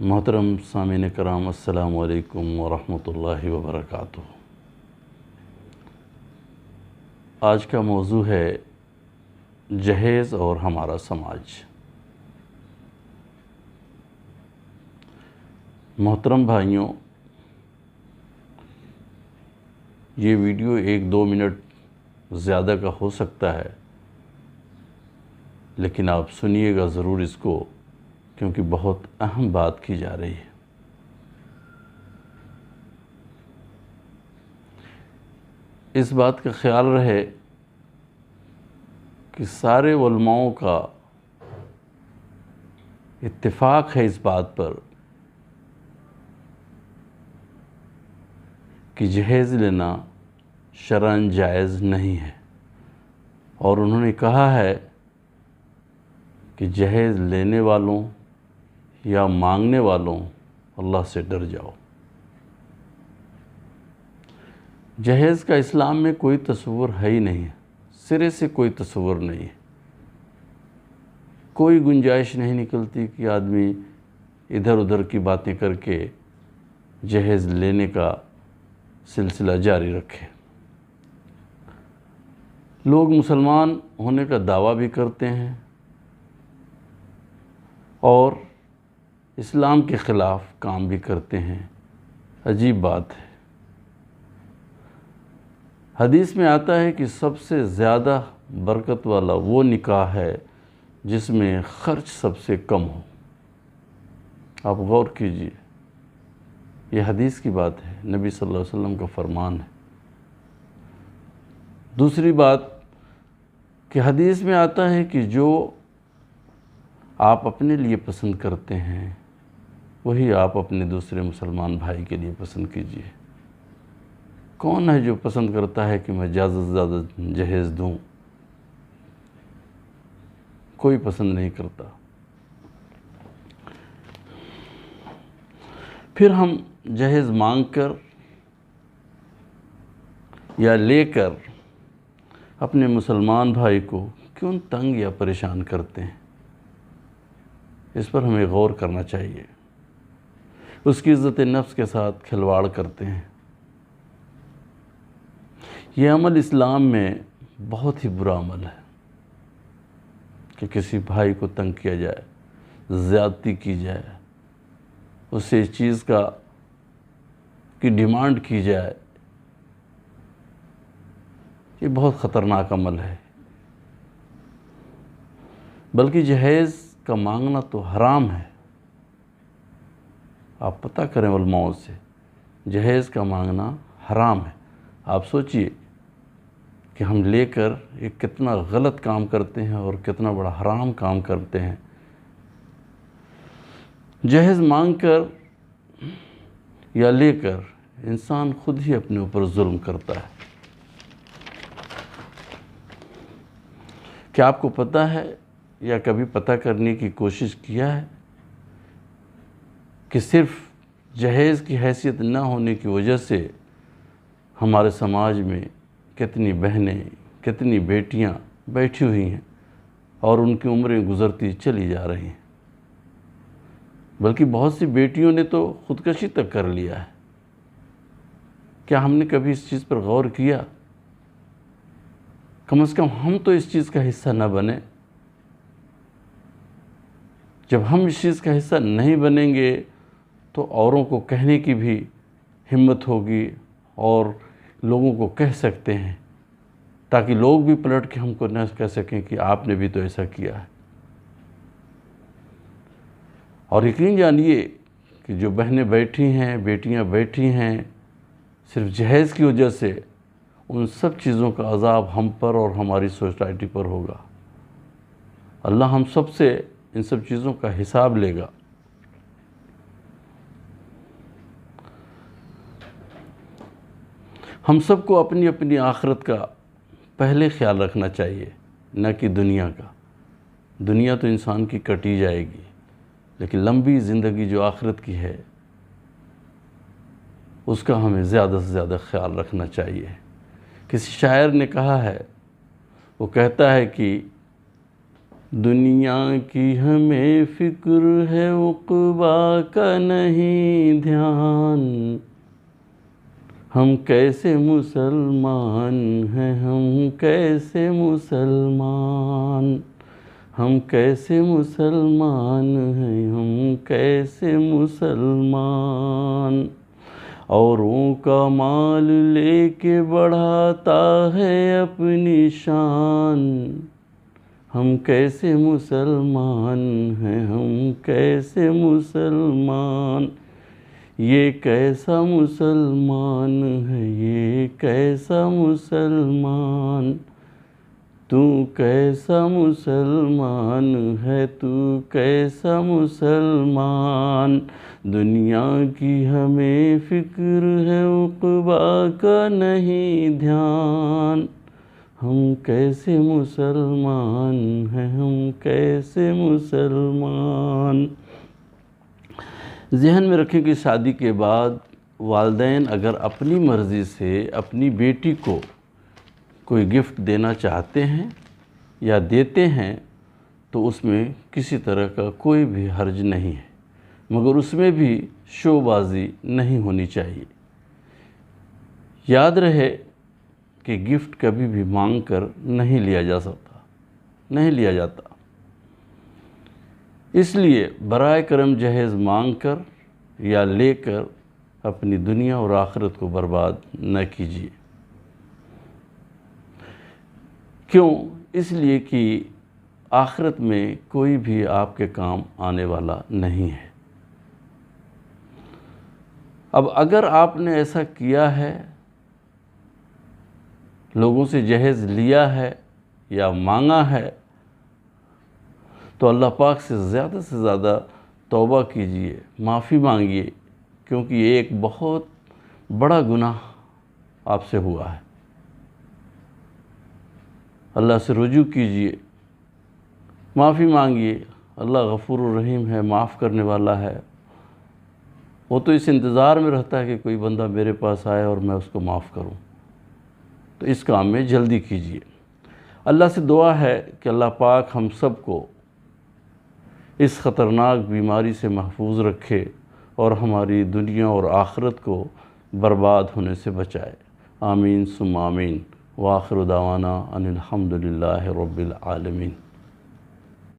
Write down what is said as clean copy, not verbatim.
محترم سامعین کرام، السلام علیکم ورحمۃ اللہ وبرکاتہ۔ آج کا موضوع ہے جہیز اور ہمارا سماج۔ محترم بھائیوں، یہ ویڈیو 1-2 منٹ زیادہ کا ہو سکتا ہے، لیکن آپ سنیے گا ضرور اس کو، کیونکہ بہت اہم بات کی جا رہی ہے۔ اس بات کا خیال رہے کہ سارے علماؤں کا اتفاق ہے اس بات پر کہ جہیز لینا شرعاً جائز نہیں ہے، اور انہوں نے کہا ہے کہ جہیز لینے والوں یا مانگنے والوں اللہ سے ڈر جاؤ۔ جہیز کا اسلام میں کوئی تصور ہے ہی نہیں ہے، سرے سے کوئی تصور نہیں ہے، کوئی گنجائش نہیں نکلتی کہ آدمی ادھر ادھر کی باتیں کر کے جہیز لینے کا سلسلہ جاری رکھے۔ لوگ مسلمان ہونے کا دعویٰ بھی کرتے ہیں اور اسلام کے خلاف کام بھی کرتے ہیں۔ عجیب بات ہے۔ حدیث میں آتا ہے کہ سب سے زیادہ برکت والا وہ نکاح ہے جس میں خرچ سب سے کم ہو۔ آپ غور کیجئے، یہ حدیث کی بات ہے، نبی صلی اللہ علیہ وسلم کا فرمان ہے۔ دوسری بات کہ حدیث میں آتا ہے کہ جو آپ اپنے لیے پسند کرتے ہیں وہی آپ اپنے دوسرے مسلمان بھائی کے لیے پسند کیجئے۔ کون ہے جو پسند کرتا ہے کہ میں زیادہ سے زیادہ جہیز دوں؟ کوئی پسند نہیں کرتا۔ پھر ہم جہیز مانگ کر یا لے کر اپنے مسلمان بھائی کو کیوں تنگ یا پریشان کرتے ہیں؟ اس پر ہمیں غور کرنا چاہیے۔ اس کی عزت نفس کے ساتھ کھلواڑ کرتے ہیں۔ یہ عمل اسلام میں بہت ہی برا عمل ہے کہ کسی بھائی کو تنگ کیا جائے، زیادتی کی جائے، اس سے اس چیز کی ڈیمانڈ کی جائے۔ یہ بہت خطرناک عمل ہے۔ بلکہ جہیز کا مانگنا تو حرام ہے۔ آپ پتہ کریں علماء سے، جہیز کا مانگنا حرام ہے۔ آپ سوچئے کہ ہم لے کر ایک کتنا غلط کام کرتے ہیں اور کتنا بڑا حرام کام کرتے ہیں۔ جہیز مانگ کر یا لے کر انسان خود ہی اپنے اوپر ظلم کرتا ہے۔ کیا آپ کو پتہ ہے یا کبھی پتہ کرنے کی کوشش کیا ہے کہ صرف جہیز کی حیثیت نہ ہونے کی وجہ سے ہمارے سماج میں کتنی بہنیں، کتنی بیٹیاں بیٹھی ہوئی ہیں اور ان کی عمریں گزرتی چلی جا رہی ہیں؟ بلکہ بہت سی بیٹیوں نے تو خودکشی تک کر لیا ہے۔ کیا ہم نے کبھی اس چیز پر غور کیا؟ کم از کم ہم تو اس چیز کا حصہ نہ بنیں۔ جب ہم اس چیز کا حصہ نہیں بنیں گے تو اوروں کو کہنے کی بھی ہمت ہوگی اور لوگوں کو کہہ سکتے ہیں، تاکہ لوگ بھی پلٹ کے ہم کو نہ کہہ سکیں کہ آپ نے بھی تو ایسا کیا ہے۔ اور یقین جانیے کہ جو بہنیں بیٹھی ہیں، بیٹیاں بیٹھی ہیں، صرف جہیز کی وجہ سے ان سب چیزوں کا عذاب ہم پر اور ہماری سوسائٹی پر ہوگا۔ اللہ ہم سب سے ان سب چیزوں کا حساب لے گا۔ ہم سب کو اپنی اپنی آخرت کا پہلے خیال رکھنا چاہیے، نہ کہ دنیا کا۔ دنیا تو انسان کی کٹی جائے گی، لیکن لمبی زندگی جو آخرت کی ہے اس کا ہمیں زیادہ سے زیادہ خیال رکھنا چاہیے۔ کسی شاعر نے کہا ہے، وہ کہتا ہے کہ دنیا کی ہمیں فکر ہے عقبیٰ کا نہیں دھیان، ہم کیسے مسلمان ہیں، ہم کیسے مسلمان، ہم کیسے مسلمان ہیں، ہم کیسے مسلمان۔ اوروں کا مال لے کے بڑھاتا ہے اپنی شان، ہم کیسے مسلمان ہیں، ہم کیسے مسلمان۔ یہ کیسا مسلمان ہے، یہ کیسا مسلمان، تو کیسا مسلمان ہے، تو کیسا مسلمان۔ دنیا کی ہمیں فکر ہے عقبیٰ کا نہیں دھیان، ہم کیسے مسلمان ہیں، ہم کیسے مسلمان۔ ذہن میں رکھیں کہ شادی کے بعد والدین اگر اپنی مرضی سے اپنی بیٹی کو کوئی گفٹ دینا چاہتے ہیں یا دیتے ہیں تو اس میں کسی طرح کا کوئی بھی حرج نہیں ہے، مگر اس میں بھی شو بازی نہیں ہونی چاہیے۔ یاد رہے کہ گفٹ کبھی بھی مانگ کر نہیں لیا جا سکتا، نہیں لیا جاتا، اس لیے برائے کرم جہیز مانگ کر یا لے کر اپنی دنیا اور آخرت کو برباد نہ کیجیے۔ کیوں؟ اس لیے کہ آخرت میں کوئی بھی آپ کے کام آنے والا نہیں ہے۔ اب اگر آپ نے ایسا کیا ہے، لوگوں سے جہیز لیا ہے یا مانگا ہے، تو اللہ پاک سے زیادہ توبہ کیجئے، معافی مانگیے، کیونکہ یہ ایک بہت بڑا گناہ آپ سے ہوا ہے۔ اللہ سے رجوع کیجئے، معافی مانگیے، اللہ غفور الرحیم ہے، معاف کرنے والا ہے۔ وہ تو اس انتظار میں رہتا ہے کہ کوئی بندہ میرے پاس آئے اور میں اس کو معاف کروں، تو اس کام میں جلدی کیجئے۔ اللہ سے دعا ہے کہ اللہ پاک ہم سب کو اس خطرناک بیماری سے محفوظ رکھے اور ہماری دنیا اور آخرت کو برباد ہونے سے بچائے۔ آمین ثم آمین۔ وآخر دعوانا ان الحمد للہ رب العالمین۔